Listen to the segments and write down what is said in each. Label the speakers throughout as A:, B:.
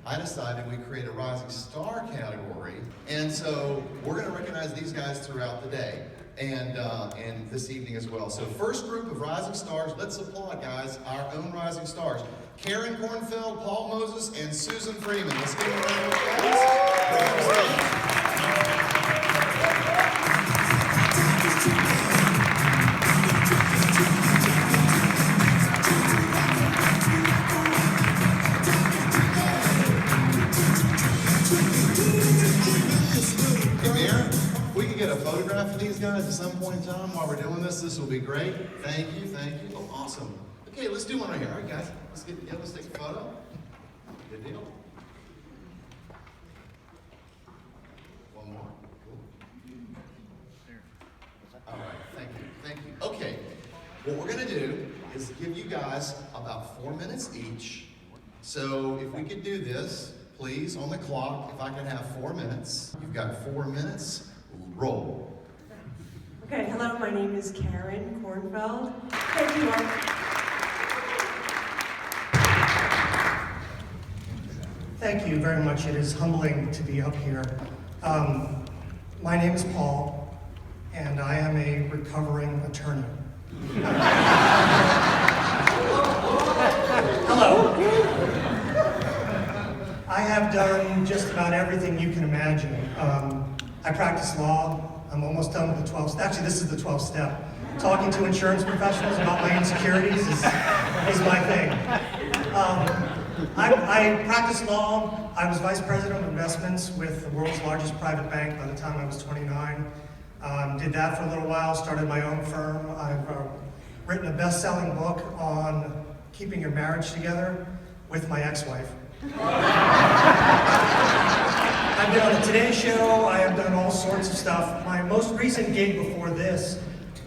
A: I decided we'd create a Rising Star category, and so we're going to recognize these guys throughout the day and this evening as well. So first group of Rising Stars, let's applaud, guys, our own Rising Stars. Karen Kornfeld, Paul Moses, and Susan Freeman. Let's give them a round of applause. A photograph of these guys at some point in time while we're doing this. This will be great. Thank you, thank you. Oh, awesome. Okay, let's do one right here. All right, guys, let's get together. Let's take a photo. Good deal. One more. Cool. All right, thank you, thank you. Okay, what we're gonna do is give you guys about 4 minutes each. So if we could do this, please, on the clock, if I could have 4 minutes. You've got 4 minutes. Roll.
B: Okay, hello, my name is Karen Kornfeld. Thank you all.
C: Thank you very much. It is humbling to be up here. My name is Paul, and I am a recovering attorney. Hello. I have done just about everything you can imagine. I practice law. I'm almost done with the 12th. Actually, this is the 12th step. Talking to insurance professionals about my insecurities is my thing. I practice law. I was vice president of investments with the world's largest private bank by the time I was 29. Did that for a little while, started my own firm. I've written a best-selling book on keeping your marriage together with my ex-wife. I've been on the Today Show. I have done all sorts of stuff. My most recent gig before this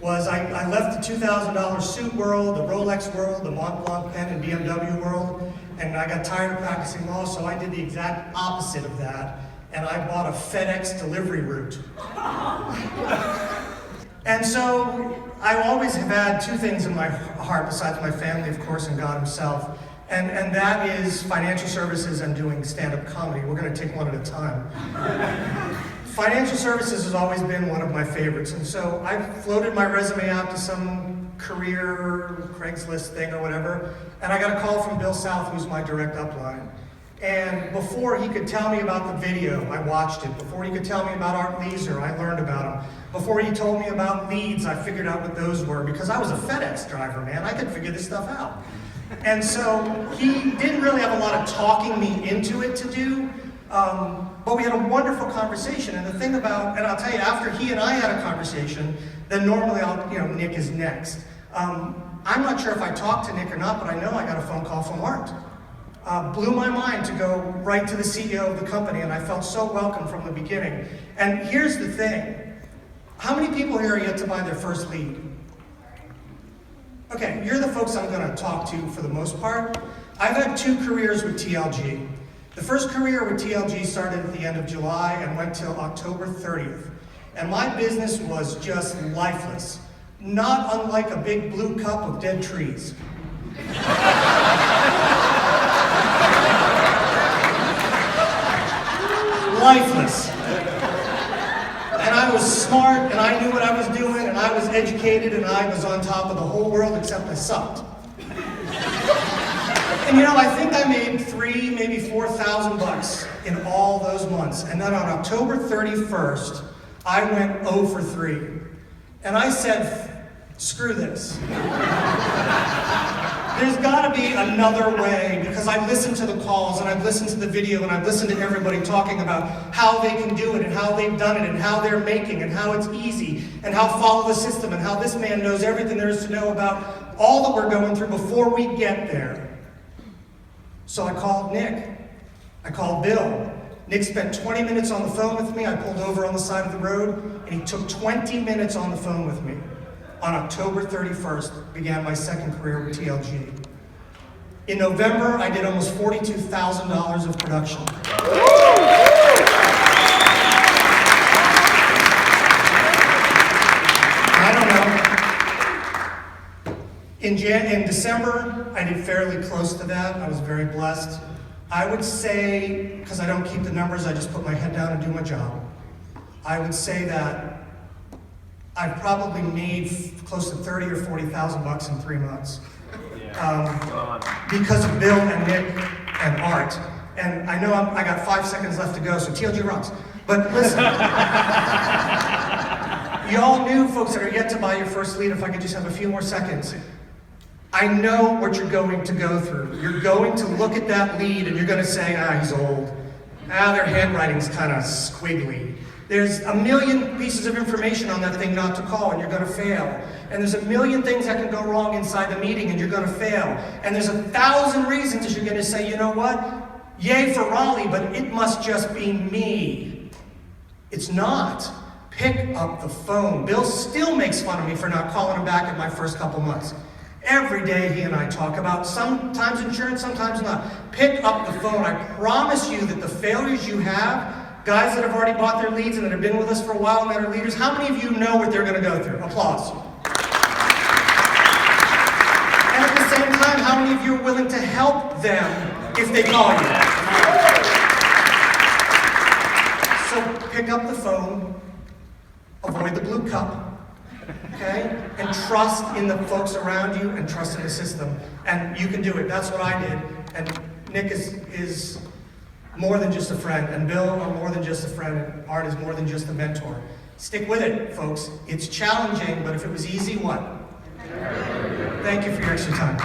C: was I left the $2,000 suit world, the Rolex world, the Mont Blanc pen and BMW world, and I got tired of practicing law, so I did the exact opposite of that, and I bought a FedEx delivery route. And so I always have had two things in my heart besides my family, of course, and God himself. And that is financial services and doing stand-up comedy. We're going to take one at a time. Financial services has always been one of my favorites, and so I floated my resume out to some career Craigslist thing or whatever, and I got a call from Bill South, who's my direct upline. And before he could tell me about the video, I watched it. Before he could tell me about Art Leazer, I learned about him. Before he told me about leads, I figured out what those were, because I was a FedEx driver, man. I could figure this stuff out. And so he didn't really have a lot of talking me into it to do, but we had a wonderful conversation. And the thing about, and I'll tell you, after he and I had a conversation, then normally Nick is next. I'm not sure if I talked to Nick or not, but I know I got a phone call from Art. Blew my mind to go right to the CEO of the company, and I felt so welcome from the beginning. And here's the thing. How many people here are yet to buy their first lead? Okay, you're the folks I'm going to talk to for the most part. I've had 2 careers with TLG. The first career with TLG started at the end of July and went till October 30th. And my business was just lifeless, not unlike a big blue cup of dead trees. Lifeless. And I was smart, and I knew what I was doing, and I was educated, and I was on top of the whole world, except I sucked. And I think I made $3,000, maybe $4,000 in all those months. And then on October 31st, I went 0 for 3. And I said, screw this. There's got to be another way, because I've listened to the calls and I've listened to the video and I've listened to everybody talking about how they can do it and how they've done it and how they're making and how it's easy and how follow the system and how this man knows everything there is to know about all that we're going through before we get there. So I called Nick. I called Bill. Nick spent 20 minutes on the phone with me. I pulled over on the side of the road and he took 20 minutes on the phone with me. On October 31st, began my second career with TLG. In November, I did almost $42,000 of production. I don't know. In December, I did fairly close to that. I was very blessed. I would say, because I don't keep the numbers, I just put my head down and do my job. I would say that I've probably made close to 30 or 40,000 bucks in 3 months. Because of Bill and Nick and Art. And I know I got 5 seconds left to go, so TLG rocks. But listen, y'all new folks that are yet to buy your first lead, if I could just have a few more seconds. I know what you're going to go through. You're going to look at that lead and you're going to say, he's old. Their handwriting's kind of squiggly. There's a million pieces of information on that thing not to call, and you're going to fail. And there's a million things that can go wrong inside the meeting, and you're going to fail. And there's 1,000 reasons that you're going to say, you know what? Yay for Raleigh, but it must just be me. It's not. Pick up the phone. Bill still makes fun of me for not calling him back in my first couple months. Every day he and I talk about sometimes insurance, sometimes not. Pick up the phone. I promise you that the failures you have, guys that have already bought their leads and that have been with us for a while and that are leaders, how many of you know what they're going to go through? Applause. And at the same time, how many of you are willing to help them if they call you? So pick up the phone, avoid the blue cup, okay? And trust in the folks around you and trust in the system. And you can do it. That's what I did. And Nick is more than just a friend, and Bill are more than just a friend, and Art is more than just a mentor. Stick with it, folks. It's challenging, but if it was easy, what? Thank you for your extra time.